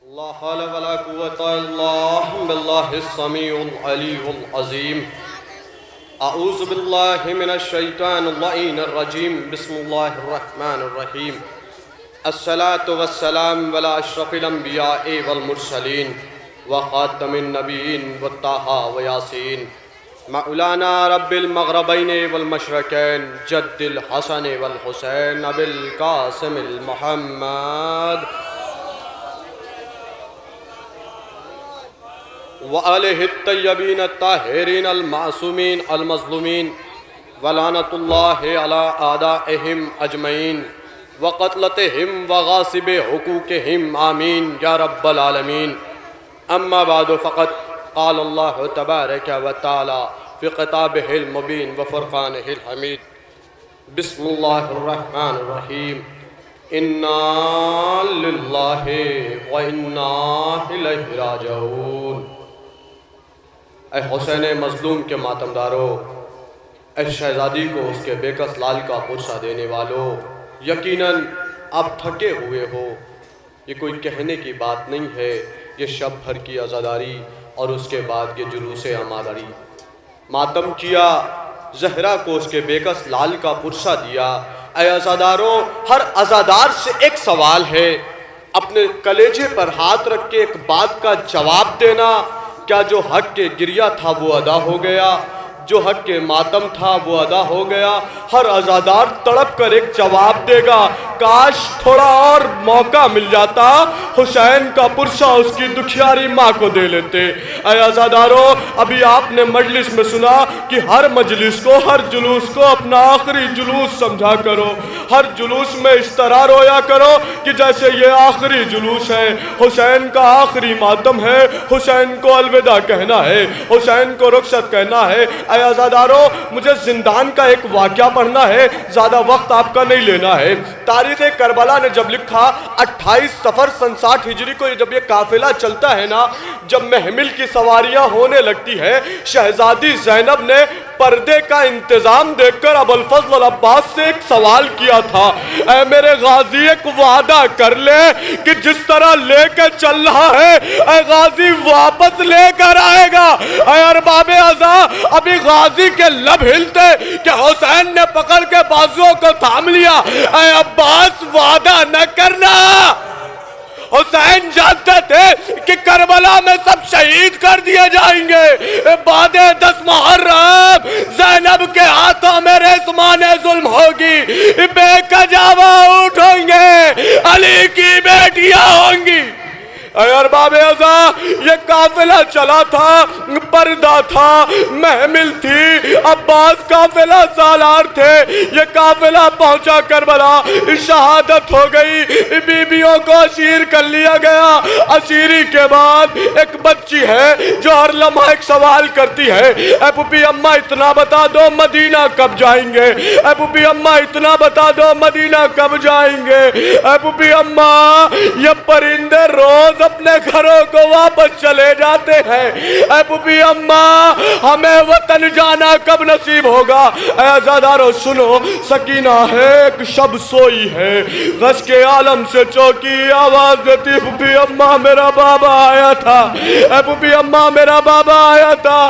لا حول ولا قوة إلا بالله السميع العلي العظيم. أعوذ بالله من الشيطان اللعين الرجيم. بسم الله الرحمن الرحيم. الصلاة والسلام على أشرف الأنبياء والمرسلين وخاتم النبيين والطه وياسين مولانا رب المغربين والمشرقين جد الحسن والحسين أبي القاسم المحمد وآلہ الطیبین الطاہرین المعصومین المظلومین ولعنۃ اللہ علی اعدائہم اجمعین وقتلتہم وغاصب حقوقہم آمین یا رب العالمین. اما بعد فقد قال اللہ تبارک و تعالی فی خطابہ المبین وفرقانہ الحمید. بسم اللہ الرحمن الرحیم. انا للہ و انا الیہ راجعون. اے حسین مظلوم کے ماتمدارو، اے شہزادی کو اس کے بے کس لال کا پرسہ دینے والو، یقیناً آپ تھکے ہوئے ہو. یہ کوئی کہنے کی بات نہیں ہے. یہ شب بھر کی عزاداری اور اس کے بعد یہ جلوس عماداری. ماتم کیا، زہرا کو اس کے بے کس لال کا پرسہ دیا. اے عزاداروں، ہر عزادار سے ایک سوال ہے، اپنے کلیجے پر ہاتھ رکھ کے ایک بات کا جواب دینا. کیا جو حق کے گریہ تھا وہ ادا ہو گیا؟ جو حق کے ماتم تھا وہ ادا ہو گیا؟ ہر عزادار تڑپ کر ایک جواب دے گا، کاش تھوڑا اور موقع مل جاتا، حسین کا پرسہ اس کی دکھیاری ماں کو دے لیتے. اے عزاداروں، ابھی آپ نے مجلس میں سنا کہ ہر مجلس کو، ہر جلوس کو اپنا آخری جلوس سمجھا کرو. ہر جلوس میں اس طرح رویا کرو کہ جیسے یہ آخری جلوس ہے، حسین کا آخری ماتم ہے، حسین کو الوداع کہنا ہے، حسین کو رخصت کہنا ہے. اے عزاداروں، مجھے زندان کا ایک واقعہ پڑھنا ہے، زیادہ وقت آپ کا نہیں لینا ہے. تاریخ کربلا نے جب لکھا 28 صفر سن 60 ہجری کو جب یہ قافلہ چلتا ہے نا، جب محمل کی سواریاں ہونے لگتی ہے، شہزادی زینب نے پردے کا انتظام دیکھ کر ابوالفضل العباس سے ایک سوال کیا تھا، اے میرے غازی ایک وعدہ کر لے کہ جس طرح لے کے چل رہا ہے اے غازی واپس لے کر آئے گا. اے ارباب عزا، ابھی غازی کے لب ہلتے کہ حسین نے پکڑ کے بازوؤں کو تھام لیا. اے عباس وعدہ نہ کرنا. حسین جانتے تھے کہ کربلا میں سب شہید کر دیے جائیں گے. بعد 10 محرم زینب کے ہاتھوں میں ریسمان ظلم ہوگی، بے کجاوا اونٹ ہوں گے، علی کی بیٹیاں ہوں گی. اے ارباب عزا، یہ قافلہ چلا تھا، پردہ تھا، محمل تھی، عباس قافلہ سالار تھے. یہ قافلہ پہنچا کربلا، شہادت ہو گئی، بیویوں کو اسیر کر لیا گیا. اسیری کے بعد ایک بچی ہے جو ہر لمحہ ایک سوال کرتی ہے، اے پھوپھی اماں اتنا بتا دو مدینہ کب جائیں گے؟ اے پھوپھی اماں اتنا بتا دو مدینہ کب جائیں گے؟ اے پھوپھی اماں، یہ پرندے روز اپنے گھروں کو واپس چلے جاتے ہیں. اے پھوپھی اماں، ہمیں وطن جانا کب نصیب ہوگا؟ اے عزادارو سنو، سکینہ ہے ایک شب سوئی ہے، غش کے عالم سے چوکی آواز دیتی، پھوپھی اماں میرا بابا آیا تھا. اے پھوپھی اماں میرا بابا آیا تھا.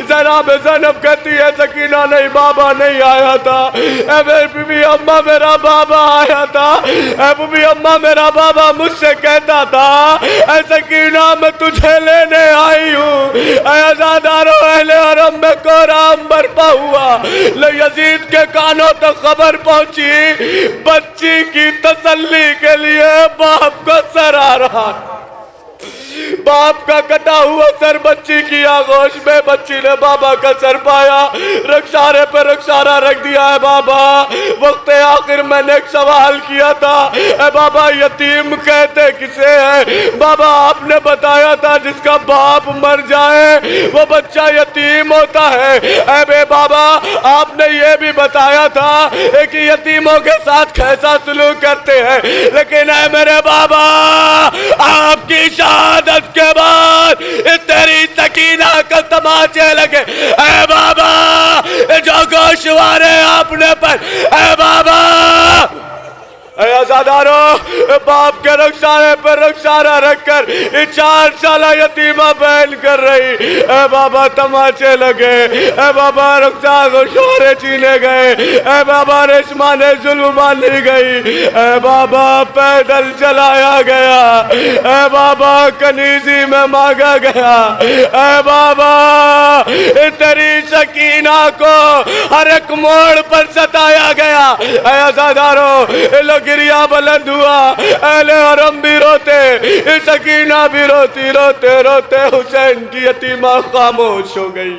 جناب زینب کہتی ہے سکینہ نہیں، بابا نہیں آیا تھا. اے پھوپھی اماں میرا بابا آیا تھا. اے پھوپھی اماں میرا بابا مجھ سے کہتا تھا اے سکینہ میں تجھے لینے آئی ہوں. اے عزادارو، اہل حرم میں کورام برپا ہوا. یزید کے کانوں تک خبر پہنچی، بچی کی تسلی کے لیے باپ کو سر آ رہا. باپ کا کٹا ہوا سر بچی کی آغوش میں، بچی نے بابا کا سر پایا، رخسارے پہ رخسارہ رکھ دیا. ہے بابا، وقت آخر میں نے ایک سوال کیا تھا، اے بابا یتیم کہتے کسے ہیں؟ بابا آپ نے بتایا تھا جس کا باپ مر جائے وہ بچہ یتیم ہوتا ہے. اے بے بابا، آپ نے یہ بھی بتایا تھا کہ یتیموں کے ساتھ کیسا سلوک کرتے ہیں. لیکن اے میرے بابا، آپ کی شہادت کے بعد تیری سکینہ کا تماچے لگے. اے بابا، جو گوشوارے آپ نے پر، اے بابا اے عزادارو باپ کے رخسارے پر رخسارہ رکھ کر یہ 4 سالہ یتیمہ بہن کر رہی. اے بابا تماچے لگے, اے بابا رخسار کو شوہرے چینے گئے, اے بابا رشمان ظلم مانی گئی, اے بابا پیدل چلایا گیا, اے بابا کنیزی میں مانگا گیا, اے بابا تیری سکینہ کو ہر ایک موڑ پر ستایا گیا. اے عزادارو لو گریا بلند ہوا, اہل حرم بھی روتے, سکینہ بھی روتی, روتے روتے حسین کی یتیمہ خاموش ہو گئی.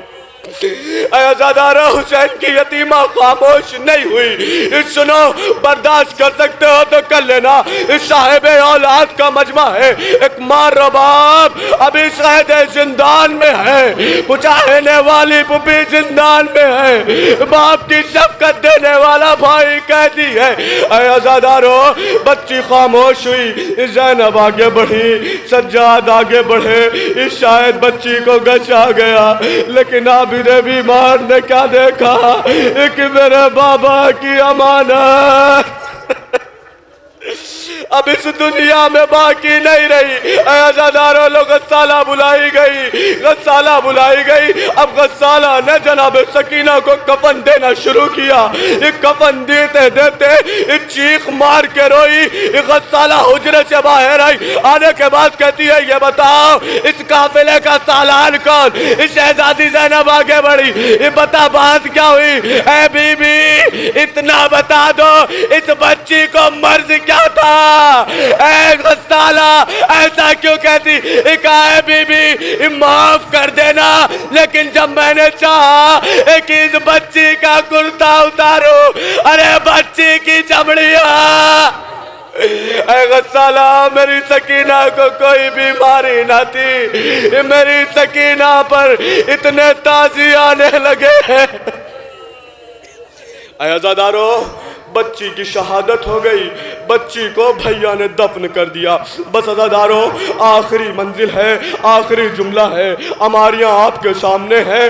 اے عزادارو حسین کی یتیمہ خاموش نہیں ہوئی. سنو برداشت کر سکتے ہو تو کر لینا, صاحب اولاد کا مجمع ہے, ایک ماں رباب ابھی قید زندان میں ہے, پچاہنے والی پھوپھی زندان میں ہے, باپ کی شفقت دینے والا بھائی قیدی ہے. اے عزادارو بچی خاموش ہوئی, زینب آگے بڑھی, سجاد آگے بڑھے, شاید بچی کو گش آ گیا, لیکن اب میرے بیمار نے کیا دیکھا کہ میرے بابا کی امانت اب اس دنیا میں باقی نہیں رہی. اے عزادارو لو غسالہ بلائی گئی, غسالہ بلائی گئی. اب غسالہ نے جناب سکینہ کو کفن دینا شروع کیا. یہ کفن دیتے دیتے چیخ مار کے روئی. غسالہ حجرے سے باہر آئی, آنے کے بعد کہتی ہے یہ بتاؤ اس قافلے کا سالار کون؟ شہزادی زینب آگے بڑھی, یہ بتا بات کیا ہوئی؟ اے بی بی اتنا بتا دو اس بچی کو مرض کیا تھا؟ اے غسالہ ایسا کیوں کہتی؟ اے بی بی معاف کر دینا, لیکن جب میں نے چاہا کہ اس بچی کا کرتا اتارو, ارے بچی کی چمڑیاں. اے غسالہ میری سکینہ کو کوئی بیماری نہ تھی, میری سکینہ پر اتنے تازی آنے لگے. اے عزادارو بچی کی شہادت ہو گئی, بچی کو بھیا نے دفن کر دیا. بس عزادارو آخری منزل ہے, آخری جملہ ہے, ہماریاں آپ کے سامنے ہیں.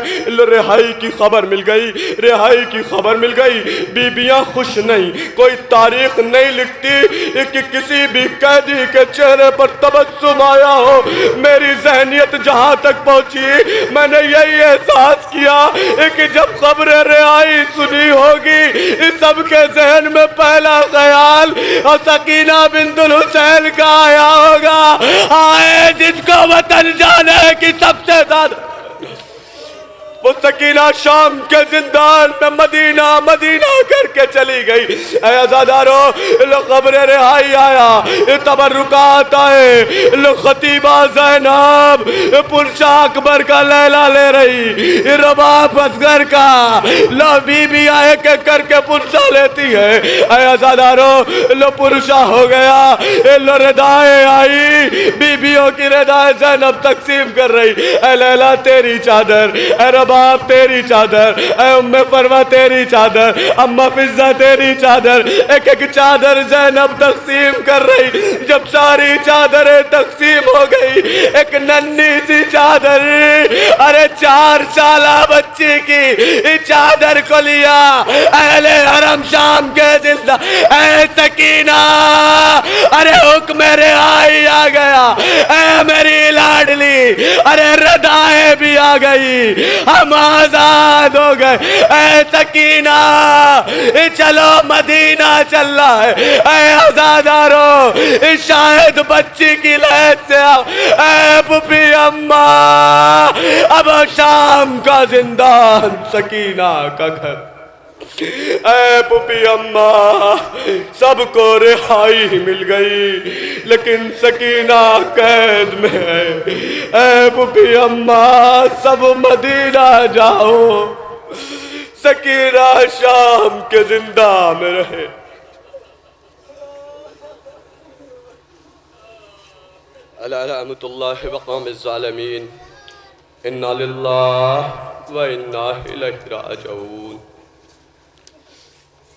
رہائی کی خبر مل گئی, رہائی کی خبر مل گئی. بیبیاں خوش نہیں, کوئی تاریخ نہیں لکھتی کہ کسی بھی قیدی کے چہرے پر تبسم آیا ہو. میری ذہنیت جہاں تک پہنچی میں نے یہی احساس کیا کہ جب خبر رہائی سنی ہوگی سب کے ذہن میں پہلا خیال سکینہ بنت الحسین کا آیا ہوگا. آئے جس کو وطن جانے کی سب سے زیادہ. وہ سکینہ شام کے زندان میں مدینہ مدینہ کر کے چلی گئی. اے عزادارو لو خبر رہائی آیا, تبرکات آئے, لو خطیبہ زینب پرشا اکبر کا لیلہ لے رہی, رباب اصغر کا لو بی بی آئے کے کر کے پرشا لیتی ہے. اے عزادارو لو پرشا ہو گیا, لو ردائیں آئی, بیبیوں کی ردائیں زینب تقسیم کر رہی. اے لیلہ تیری چادر, اے باپ تیری چادر, اے ام فروا تیری چادر, اماں فضہ تیری چادر, ایک ایک چادر زینب تقسیم کر رہی. جب ساری چادریں تقسیم ہو گئی, ایک ننھی سی چادر, ارے 4 سالہ بچی کی چادر کو لیا. اہل حرم شام کے زندہ, اے سکینہ ارے حکم رہائی آ گیا, اے میری لاڈلی, ارے ردائیں بھی آ گئی, ہم آزاد ہو گئے. اے سکینہ چلو مدینہ چل رہا ہے. اے عزادارو شاید بچی کی لہت سے آؤ. اے پھوپھی اماں اب شام کا زندان سکینہ کا گھر. اے پھوپھی اماں سب کو رہائی مل گئی لیکن سکینہ قید میں ہے. اے پھوپھی اماں سب مدینہ جاؤ, سکینہ شام کے زندہ میں رہے. لعنت اللہ وقوم الظالمین, انا للہ و انا الیہ راجعون.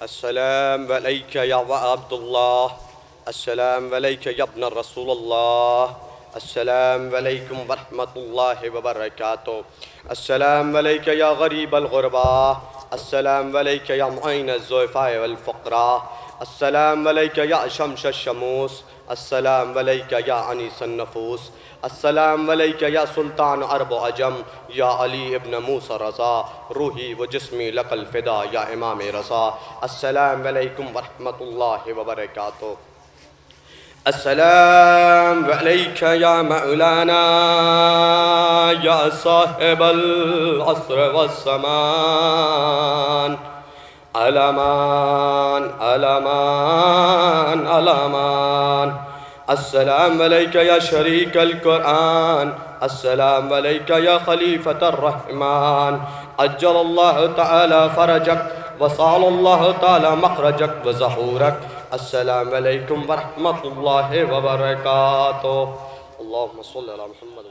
السلام علیکہ یا عبداللہ, السلام علیکہ یا ابن رسول اللہ, السلام علیکم ورحمۃ اللہ وبرکاتہ, السلام علیکہ یا غریب الغرباء, السلام علیکہ یا معین الضعفاء والفقراء, السلام علیک یا شمس الشموس، السلام علیک یا انیس النفوس، السلام علیک یا سلطان عرب و عجم، یا علی ابن موسیٰ رضا، روحی و جسمی لک الفدا یا امام رضا، السلام علیکم ورحمۃ اللہ وبرکاتہ۔ السلام علیک یا مولانا یا صاحب العصر والزمان، الامان الامان الامان، السلام علیک یا شریک القرآن، السلام علیک یا خلیفۃ الرحمن، عجل اللہ تعالی فرجک وصال اللہ تعالی مخرجک وظہورک، السلام علیکم ورحمۃ اللہ وبرکاتہ۔ اللہم صلی علی محمد